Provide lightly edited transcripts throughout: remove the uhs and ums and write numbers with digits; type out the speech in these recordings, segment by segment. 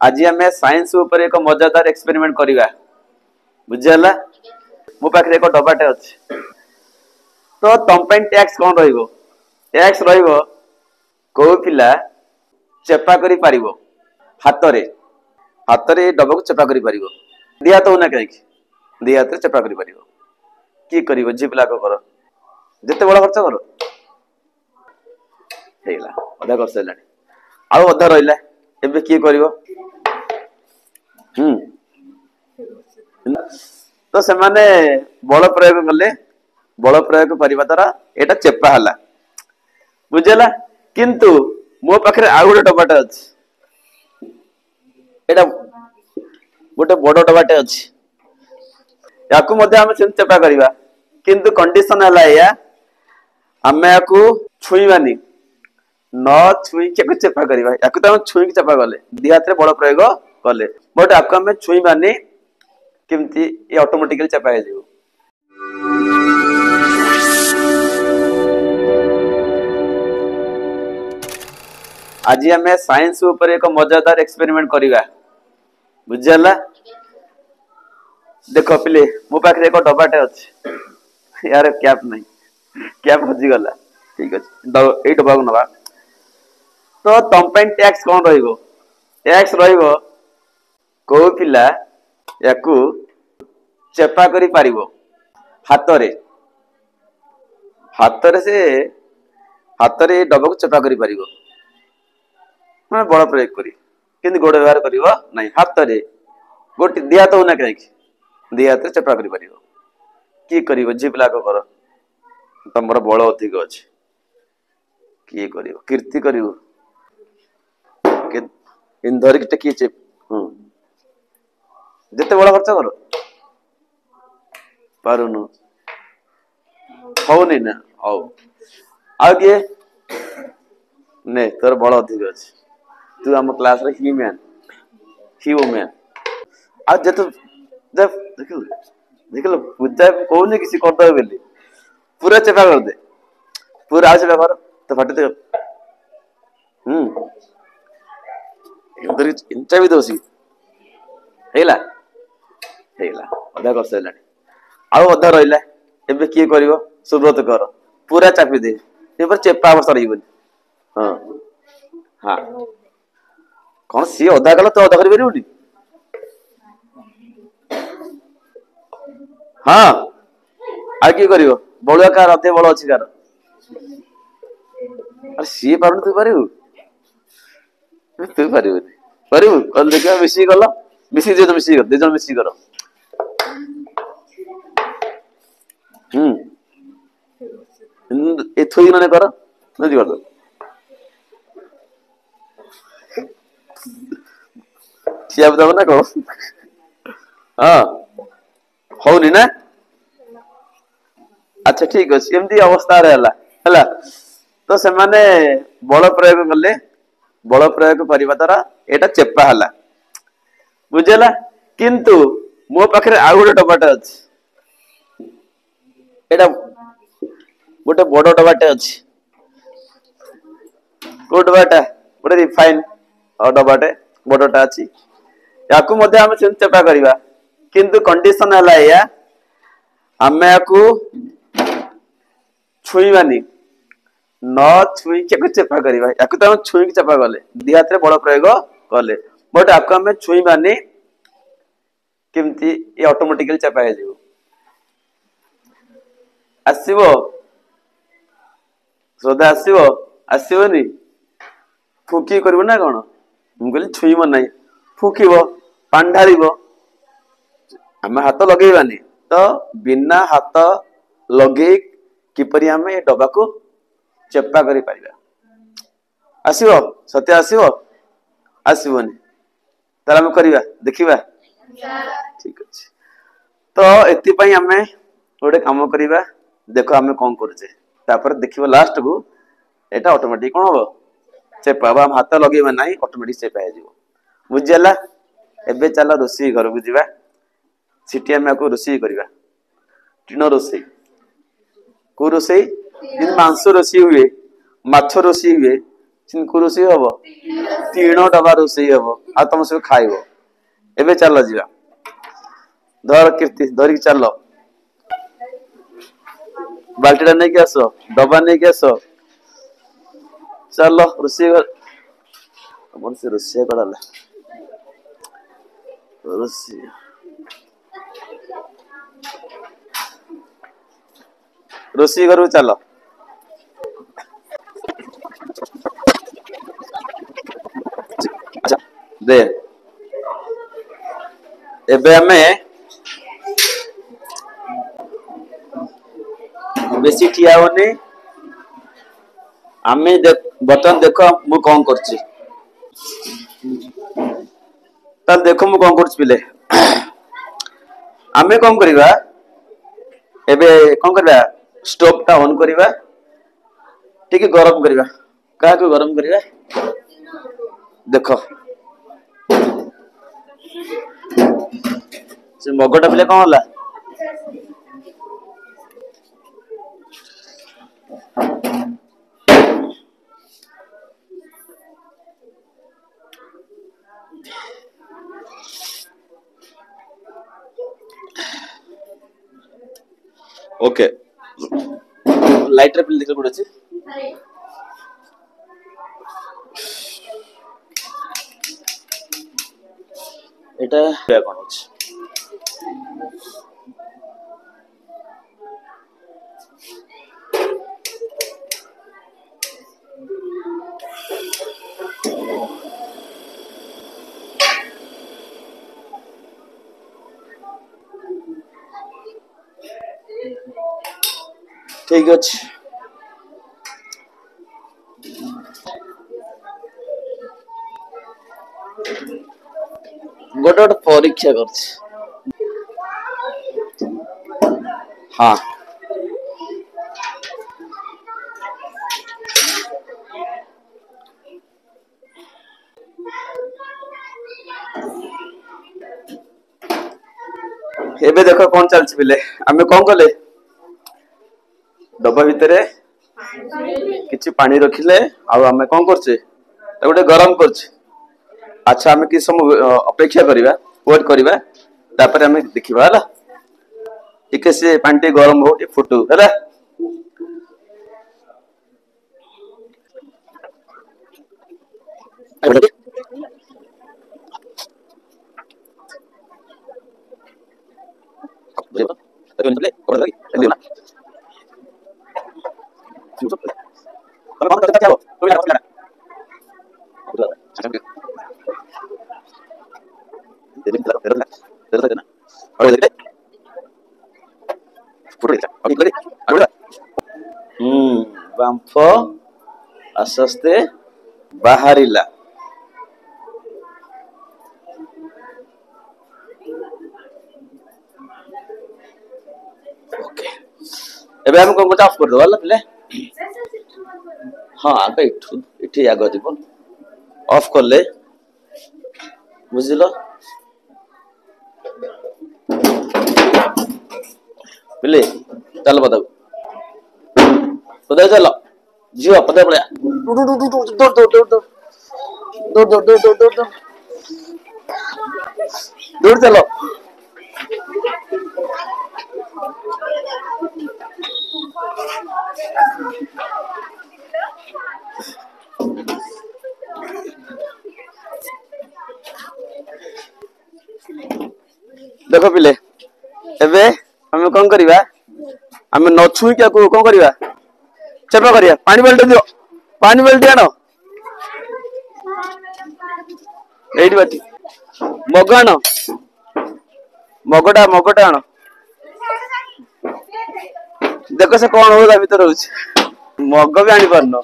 आज आम साइंस ऊपर एक मजादार एक्सपेरिमेंट करवा बुझीगला। मो पाखे एक डबाटे अच्छे तो तुम टैक्स कौन टैक्स रो पिला चेपा करी पारिबो हाथ रे डबा को चेपा करी पारिबो दी हाथ होना कहीं दी हाथ रे चेपा करी पारिबो की करिवो झी पिला को कर जिते बड़ खर्च कर हेला अधा कर सैलानी आउ अधा रहिला एबे की करिवो तो से माने बल प्रयोग कले बल प्रयोग करबा द्वारा एटा चेपा हला बुझला। किंतु मो पाखरे आ गोटे डबाटे अछि एटा गोटे बड़ डबाटे अछि याकू मध्ये हम चेपा करबा किंतु कंडीशन हला या हमें याकू छुईबानी न छुई के चेपा करबा याकू तो हम छुई के चेपा गले दी हाथ रे बल प्रयोग कले बट याकू हमें छुईबानी केमती ये ऑटोमेटिकली चेपा हे जीवो। आज आम साइंस ऊपर एक मजादार एक्सपेरिमेंट करवा बुझीगला। देख पिले मो पाखे एक डबाटे अच्छे यार कैप नहीं कैप हजिगला ठीक अच्छे ये डबा को नवा तो तुम टैक्स कौन टैक्स रो पिला याकू चेपा करी पारिबो हाथ रे डबा को चेपा करी पारिबो मैं बड़ प्रयोग करी किंतु गोड़ व्यवहार करिवो नहीं हाथ रे गोटे दी हाथ होना कहीं दी हाथ रे चेपा करी पारिबो की करिवो झी पिला को कर तमर बल अधिक अछि की करिवो कीर्ति करिवो इन धरिक टेकी चेप जिते बड़ खर्च कर पारुनु होनी ना हौ आ किए ने तोर बल अधिक अछि तू हम क्लास रे ही मैन ही वुमेन आज जे तू जब देखलो पूजा कोने किसी कर दे बेली पूरा चेपा कर दे पूरा आज चेपा कर तो फटे दे इधर इंचा भी दोसी हेला अधा कर सैलानी आउ अधा रहिला एबे की करिवो सुब्रत कर पूरा चापी दे एपर चेपा बस रहिबनी हां हां कौन सी अधा गला तो अधा करि परिबनी हाँ आ की करिवो बळुआ कार अधे बळ अछि कार अरे सी पारन तू पारिबू तू पारिबू कल देखा मिसी गला मिसी जे मिसी कर दे जन मिसी करो ए थोई माने कर नदी कर दो छिया बताओ ना को हां होनी ना अच्छा ठीक अछि एमती अवस्था रे हला तो से माने बल प्रयोग करले बल प्रयोग करबा द्वारा एटा चेपा हला बुझला। किंतु मो पाखरे आ गोटे डबाटे अछि एटा गोटे बड़ डबाटे अछि को डबाटा गोटे रिफाइन डबाटे बड़टा अछि याकू मध्ये हम चेपा करबा किंतु कंडीशन हला या हमें याकू छुईबानी न छुई के चेपा करबा याकू तो हम छुई के चेपा गले दी हाथ रे बड़ प्रयोग कले बट याकू हमें छुईबानी केमती ये ऑटोमेटिकली चेपा हे जीवो आसीबो श्रद्धा आसीबोनी फुकी करबो ना कोन हम कहली छुईबो नहीं फुकीबो पानी ढालिबो हमें हाथ लगेबानी तो बिना हाथ लगे किपरि हमें ए डबा को चेपा करी पारिबा आसीबो सत्य आसीबोनी ताला हम करबा देखिबा ठीक अछि तो एति पई हमें गोटे काम करबा देखो हमें कोन करछे तापर देखिबो लास्ट को एटा ऑटोमेटिक कोन हो चेपा हम हाथ लगेबा नहीं ऑटोमेटिक चेपा हे जीवो बुझियला। एबे चला रोसी घर बुझिबा सिटी हमें को रोसी करबा टिनो रोसी को रोसी इन मांस रोसी हुए माछ रोसी हुए चिन को रोसी हबो तीन डबा रोषेई हम आ तुम सब खाइब एबे चल जा धर कीर्ति धरिक चल बाल्टीटा नहीं के आस डबा नहीं के आस चल रोषेई घर से रोषेई कराला रोषेई रोषेई घर चल अच्छा दे एबे हमें बेसी ठिया होने आमे बर्तमान देख मु कौन करछि तब देखो मु कौन करछि पिले आमे कौन करिबा एबे कौन करिबा स्टोव टा ऑन करिबा ठीक गरम करिबा का को गरम करिबा देखो से मगटा पिले कौन होला ओके लाइटर पिल देखले पड़े এটা কোন আছে ठीक আছে गोटे गोटे परीक्षा कर हाँ एबे देखो कौन चलछि बिले आमे कौन कले डब्बा भितर किछि पानी रखिले आ आमे कौन करछे गोटे गरम करछे अच्छा आमे कि समय अपेक्षा करिबा वेट करिबा तापर आमे देखिबा हला टिके से पानी गरम हो फुटू हला बांफ आस्ते आस्ते बाहरिला ओके एबे हम कोन ऑफ कर दो वाला पहले हां आगे इठी आगे दिबो ऑफ कर ले बुझिलो पहले चल बताओ पता चलो जियो पता पड़े दौड़ दौड़ दौड़ दौड़ दौड़ दौड़ दौड़ दौड़ दौड़ दौड़ चलो देखो पिले एबे हमें कौन करिबा हमें न छुई क्या को कौन करिबा चेपा करिया पानी बाल्टी दियो पानी बाल्टी आनो एडी बाटी मग आनो मगटा आनो देखो से कौन होगा भीतर होछि मग भी आनी परनो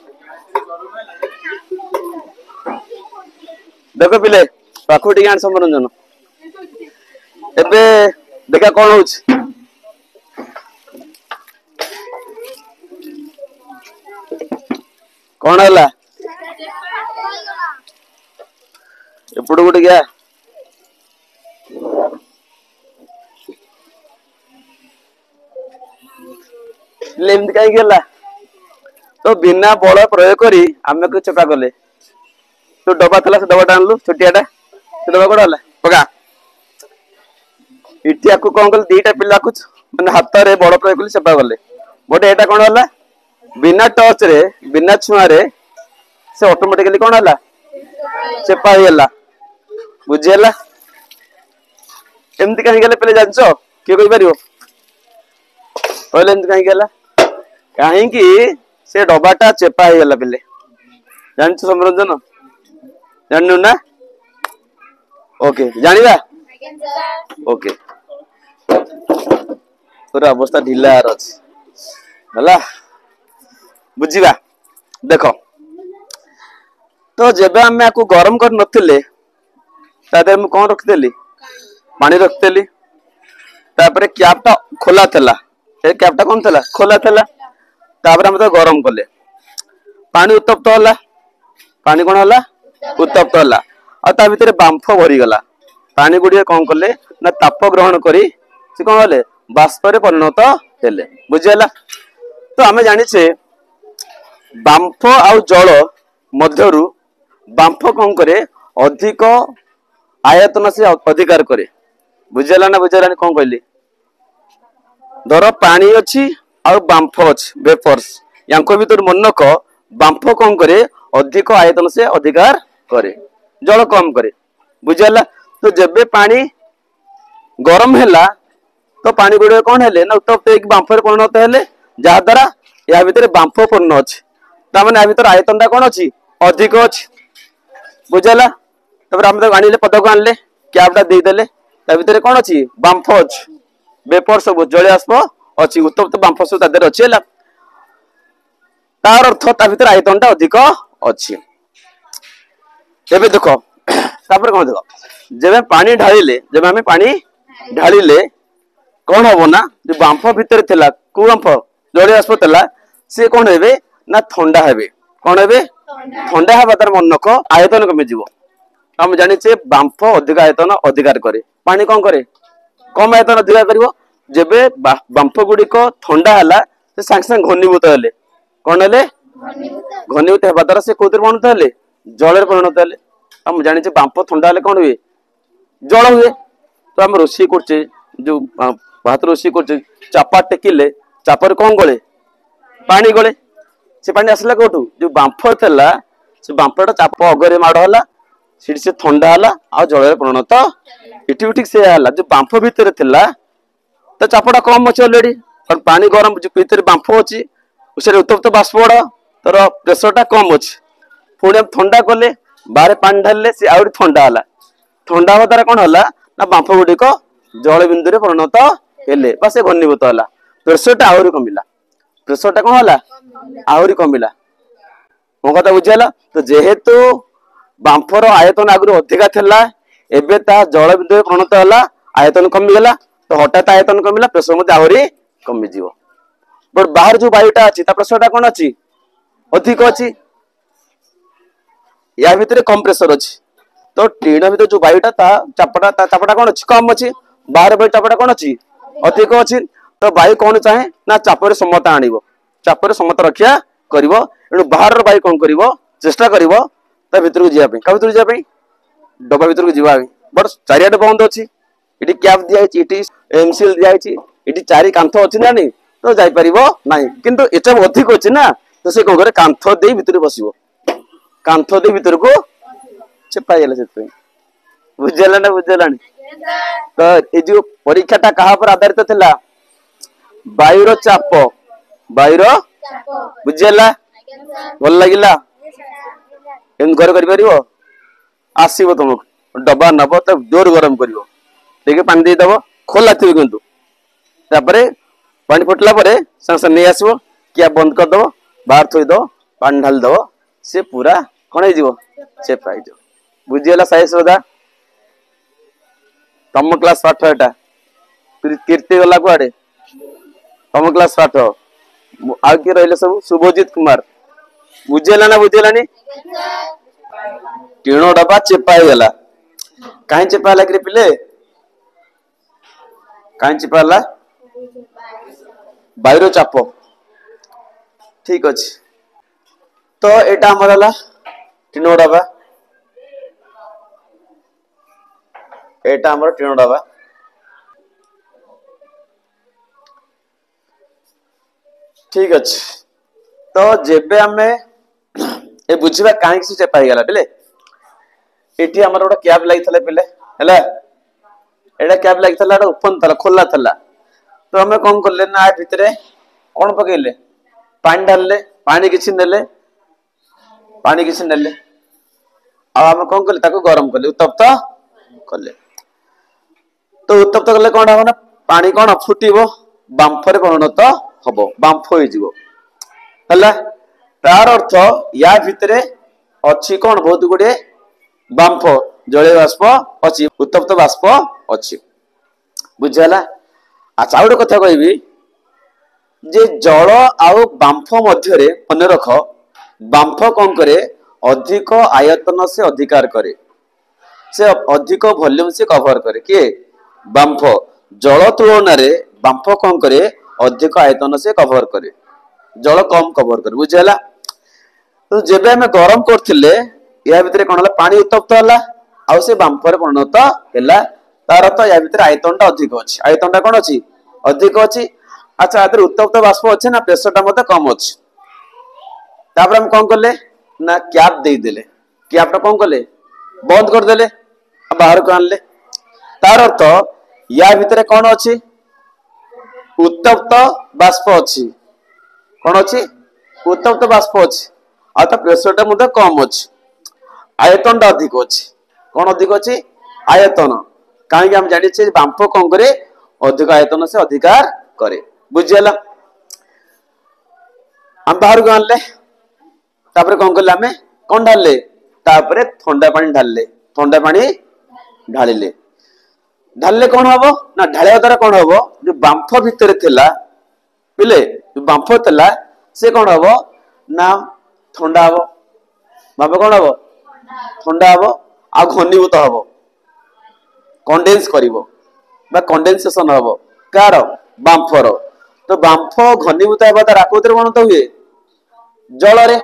देखो पिले पाखु टिके आन समरंजन एबे देखा कौन होछि कौन है एपड़ गोटे गया कहीं तो बिना बल प्रयोग करी आमे को चेपा कले जो डब्बा था से डब्बा आनलु छोटियाटा से डब्बा कोड़ा हला पका इटी आकु कौन कल दीटा पिला कुछ माने हाथ रे बड़ प्रयोग कली सेपा गले गोटे एटा कोन हला बिना टच रे बिना छुआ रे से ऑटोमेटिकली कोन हला सेपा हिला बुझियला एमती कहीं गले पहले जानछो के कहि परियो पहले एमती कहीं गला कहीं कि से डब्बाटा चेपा हिला पहले जानछो समरंजन जाननु ना ओके जानिबा ओके पूरा अवस्था ढिला यार अछि हला बुझिबा देखो तो जेबे हम को गरम कर नथिले तादे हम कोन रखतेली पानी रखतेली तापरे कैपटा खोला थला ए कैपटा कोन थला खोला थला तापरे हम तो गरम करले पानी उत्तप्त होला पानी कोन होला उत्तप्त होला आ ता भीतर बांफ भरी गला पानी गुडिया कोन करले ना ताप ग्रहण करी से कोन होले बाष्प रे परिणत हेले बुझियला तो हमें जानि छे बांफ आ जल मध्यरु बांफ कोन करे अधिक आयतन से अधिकार करे बुझियला ना बुझियला कोन कहली धर पानी अछि आ बांफ अछि वेपर्स यांको भीतर मनक बांफ कोन करे अधिक आयतन से अधिकार करे जल कम करे बुझियला तो जबे पानी गरम हैला तो पानी गुडे कोन हेले ना उत्तप्त एक बांफ रे परिणत हेले जा द्वारा या भीतर बांफ पूर्ण अछि ता माने या भीतर आयतनटा कोन अछि अधिक अछि बुझियला तबर हम तो गाणीले पदक आनले कैपटा दे देले ता भीतर कोन अछि बांफ अछि वेपर सब जळे आसप अछि उत्तप्त बांफ सब तादर अछि हैला तार अर्थ ता भीतर आयतनटा अधिक अछि एबे देखो तापर कोन देखो जेबे पानी ढालिले जेबे हमें पानी ढालिले कौन हबो ना जो बांफ भीतर थिला को बांफ जळे आसप तला से कोन हेबे ना ठंडा हेबे कोन हेबे ठंडा हबा तार मनक आयतन कमे जीवो हम जानि छे बांफ अधिक आयतन अधिकार करे पानी कोन करे कम आयतन अधिकार करिवो जेबे बांफ गुडी को ठंडा हला से संग संग घनीभूत हेले कोन हेले घनीभूत हेबा तार से कोतिर परिणत हेले जଳରେ परिणत हेले हम जानि छे बांफ ठंडा हेले कोन हुए जल हुए तो हम रोसी करछे जो भात रोसी करछे चापा टेकिले चापर कोन गळे पानी गळे से पानी असला कोठू जो बांफ थला से बांफटा चाप अगरे माड हला सिडी से ठंडा हला आ जଳରେ परिणत इठी उठी से हला जो बांफ भीतर थिला तो चापटा कम अछि ऑलरेडी पर पानी गरम जो भीतर बांफ अछि उसे उत्तप्त बाष्प बड़ तर प्रेशरटा कम अछि पुणी हम ठंडा कले बाहर पानी ढालले से आउरी ठंडा हला ठंडा हो तारा कोन हला ना बांफ गुडी को जल बिंदु रे परिणत हेले बा से घनीभूत हला प्रेशरटा आउरी कमिला प्रेशरटा कोन हला आउरी कमिला मो कथा बुझियला तो जेहेतु बांफर आयतन आगु अधिका थिला एबे ता जल बिंदु रे परिणत हला आयतन कमी गेला तो हठात आयतन कमिला प्रेशर मध्ये आउरी कमी जीवो बट बाहर जो वायुटा अछि ता प्रेशरटा कोन अछि अधिक अछि या भीतर कम प्रेशर अछि तो टीण भीतर जो वायुटा ता चापटा कोन अछि कम अछि बाहर वायु चापटा कोन अछि अधिक अछि तो वायु कोन चाहे ना चापर समता आनिबो चापर समता रक्षा करिवो एनु बाहर वायु कोन करिवो चेष्टा करिवो ता भीतर को जिया पे का भीतर जिया पे डब्बा भीतर को जिवा बट चारियाडे बंद अछि इटी कैप दिया अछि इटी एमसीएल दिया अछि इटी चारि कांथ अछि ना नहीं तो जाई परिवो नाही किंतु एटा अधिक अछि ना तो से को करे कांथ दे भीतर बसिवो कांथ दे भीतर को चेपा गेला से बुझला ना बुझलानी तो ए जो परीक्षाटा कहा पर आधारित थिला वायुर चाप वायुर बुझला भल लागिला एम घर करि परिवो आसीबो तुमको डब्बा नबो त जोर गरम करिवो देखे पानी दे दबो खोला थिबो किंतु तापरे पानी फुटला परे संग संग नै आसीबो क्या बंद कर दबो बाहर थोई दो पानी ढाल दबो से पूरा कोन हे जीवो से पाइ जो बुझियला साई सदा तम क्लास पाठ एटा कीर्ति गला कुआडे तम क्लास पाठ आ के रहले सब शुभजीत कुमार बुझियला ना बुझियलानी टीणो डब्बा चेपाई गला काहे चेपाला कि पिले काहे चेपाला वायुर चाप ठीक अछि तो एटा हमरला टीणो डब्बा एटा हमर टीण डबा ठीक अछि तो जेबे हमें ए बुझिबा काहे से चेपा ही गला बिले एठी हमर ओटा कैप लागितले बिले हैला एटा कैप लागितला एटा ओपन तला खोला तला तो हमें कोन करले ना भितरे कोन पकेले पानी डालले पानी किछि नेले आ हम कोन करले ताको गरम करले उत्तप्त करले तो उत्तप्त करले कोन हो ना पानी कोन फुटिबो बांफरे परिणत हबो बांफ होई जिवो हला तार अर्थ या भितरे अछि कोन बहुत गुडे बांफ जळे बाष्प अछि उत्तप्त बाष्प अछि बुझला अच्छा आउड कथा कहबी जे जल आउ बांफ मध्य रे मन रख बांफ कोन करे अधिक आयतन से अधिकार करे से अधिक वॉल्यूम से कवर करे के बांफ जल तुलना रे बांफ कोन करे अधिक आयतन से कवर करे जल कम कवर करे बुझला तो जेबे हमें गरम करथिले या भितरे कोन हला पानी उत्तप्त हला आ से बांफ रे परिणत हला तार तो या भितरे आयतनटा अधिक अछि आयतनटा कोन अछि अधिक अछि अच्छा आदर उत्तप्त बाष्प अछि ना प्रेशरटा मते कम अछि तापर हम कोन करले ना कैप दे देले कैपटा कोन करले बंद कर देले बाहर को आनले तार अर्थ या भितरे कोन अछि उत्तप्त बाष्प अछि कोन अछि उत्तप्त बाष्प अछि आ त प्रेशरटा मते कम अछि आयतनटा अधिक अछि कोन अधिक अछि आयतन काहे कि हम जानि छै बांफ कोन करे अधिक आयतन से अधिकार करे बुझियला हम बाहर को आनले तापर कोन करले हमें कोन ढालले तापर ठंडा पानी ढालिले ढालले कोन हबो ना ढालिया द्वारा कोन हबो जो बांफ भितरे थिला पिले जो बांफ थिला से कोन हबो ना ठंडा हबो बांफ कोन हबो ठंडा हबो आ घनीभूत हबो कंडेंस करिवो बा कंडेंसेशन हबो कार बांफर तो बांफ घनीभूत हेबा तार आकोतिर बनत हुए जल रे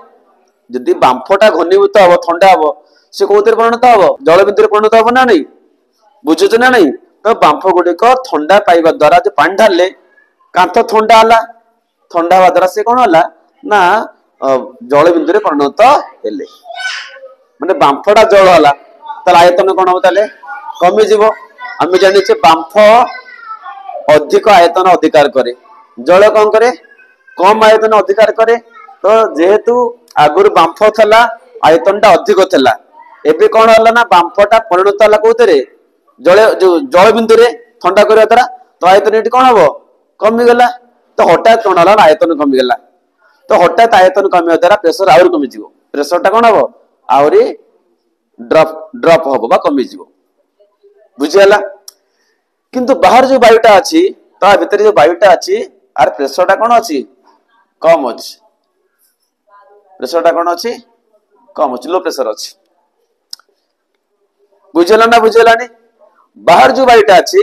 जदि बांफटा घनीभूत हबो ठंडा हबो से कोतिर परिणत हबो जल बिंदुरे परिणत हबो ना नहीं बुझुछ ना नहीं तो बांफ गुडी को ठंडा पाइबा द्वारा जो पानी ढालले कांथ ठंडा हला ठंडा हवा द्वारा से कोन हला ना जल बिंदुरे परिणत हेले माने बांफटा जल हला त आयतन कोन हो ताले कमी जीवो हम जानि छे बांफ अधिक आयतन अधिकार करे जल कोन करे कम आयतन अधिकार करे तो जेहेतु आगुर बांफ थला आयतनटा अधिक थला एबे कोन हला ना बांफटा परिणत हला कोतरे जल जो जल बिंदु रे ठंडा करया द्वारा तो आयतन एटी कोन हबो कमी गला तो हठात कोन हला आयतन कमी गला तो हठात आयतन कमी द्वारा प्रेशर आउर कमी जीवो प्रेशरटा कोन हबो आउरी ड्रॉप हबो बा कमी जीवो बुझियला किंतु बाहर जो वायुटा अछि ता भीतर जो वायुटा अछि आर प्रेशरटा कोन अछि कम अछि प्रेशरटा कोन अछि कम अछि लो प्रेशर अछि बुझियला ना बुझियलानी बाहर जो वायुटा अछि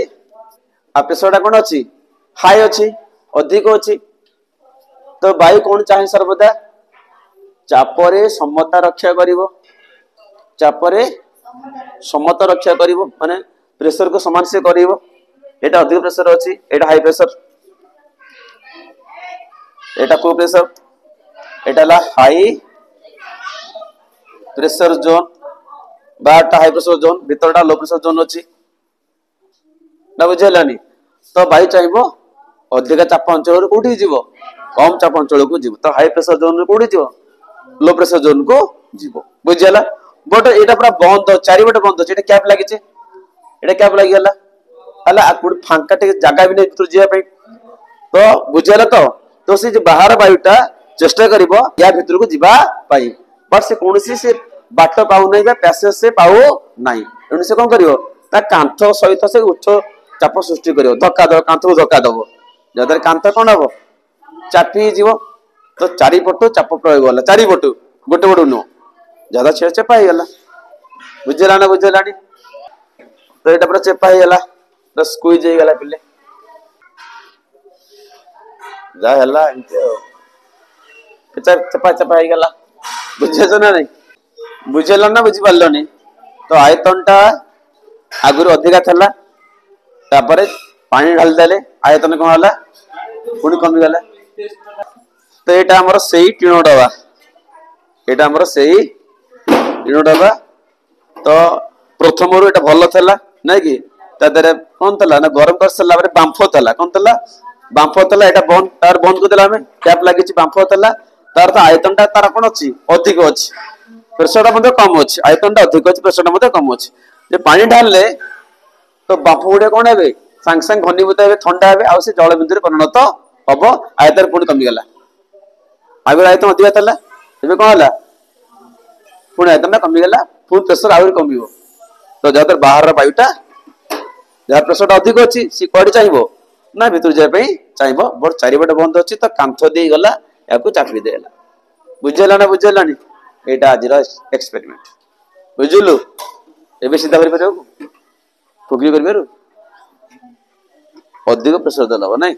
आ प्रेशरटा कोन अछि हाई अछि अधिक अछि तो वायु कोन चाहे सर्वदा चापरे समता रक्षा करिवो चापरे समता रक्षा करिवो माने प्रेशर को समान से करिवो एटा अधिक प्रेशर अछि एटा हाई प्रेशर एटा को प्रेशर एटा ला हाई प्रेशर जोन बाटा हाई प्रेशर जोन भीतरटा लो प्रेशर जोन अछि ना बुझेलानी तो वायु चाहिबो अधिक चाप अंचल रे कोठी जीवो कम चाप अंचल को जीवो तो हाई प्रेशर जोन रे कोठी जीवो लो प्रेशर जोन को जीवो बुझेला बट एटा पूरा बंद चारि बटे बंद अछि एटा कैप लागि छै एटा कैप लागि गेला हला आकुड फांका टे जागा भी नै भितर जिया पे तो बुझेला तो से जे बाहर वायुटा चेष्टा करिवो या भितर को जीवा पाई बट से कोनसी से बाट पाउ नै बा पैसेज से पाउ नै एनु से कोन करिवो ता कांथ सहित से उच्च चाप सृष्टि करिवो धक्का दो कांथ को धक्का दबो जदर कांथ कोन हबो चापी जीवो तो चारि पटो चाप प्रयोग होला चारि पटो गोटे बडु नो ज्यादा छे चेपा ही गला बुझेला ना बुझेलानी तो एटा पूरा चेपा ही गला तो स्क्वीज ही गला पिले जा हला इनते चेपा चेपा ही गला बुझे ना नहीं बुझेला ना बुझी पारलोनी तो आयतनटा आगुरी अधिका थला तापर पानी ढाली देले आयतन कौन होला पुणी कमी गला तो यहाँ आमर से टीण डबा यहाँ आमर से टीण डबा तो प्रथम रू ये भल था ना कि तादे कौन था ना गरम कर सारा बांफ था कौन था बांफ था यहाँ बंद तार बंद करदे आम टैप लगी बांफ था तार तो आयतन टा तार कौन अच्छी अधिक अच्छी प्रेसर टा कम अच्छी आयतन टा अधिक अच्छी प्रेसर टा कम अच्छी जे पानी ढाले तो बांफ गुड़े कौन है सांग सांग घनीभूत हे ठंडा हे आउ से जल बिंदु परिणत हम आयतन पुणी कमीगला आगे आयतन अधिका था ଏବେ कौन है पुणी आयतन टा कमीगला पुणी प्रेसर आहरी कम तो जहाँ बाहर वायुटा जहाँ प्रेसर अधिक अच्छी सी कड़े चाहिए ना भितर जावाई चाहिए बट चारिपटे बंद अच्छी तो कांथ दे गला या चापी देला बुझेगा ना बुझेगा यहाँ आज एक्सपेरिमेंट बुझलु ए सीधा कर फुकी कर अधिक प्रेसर दे ना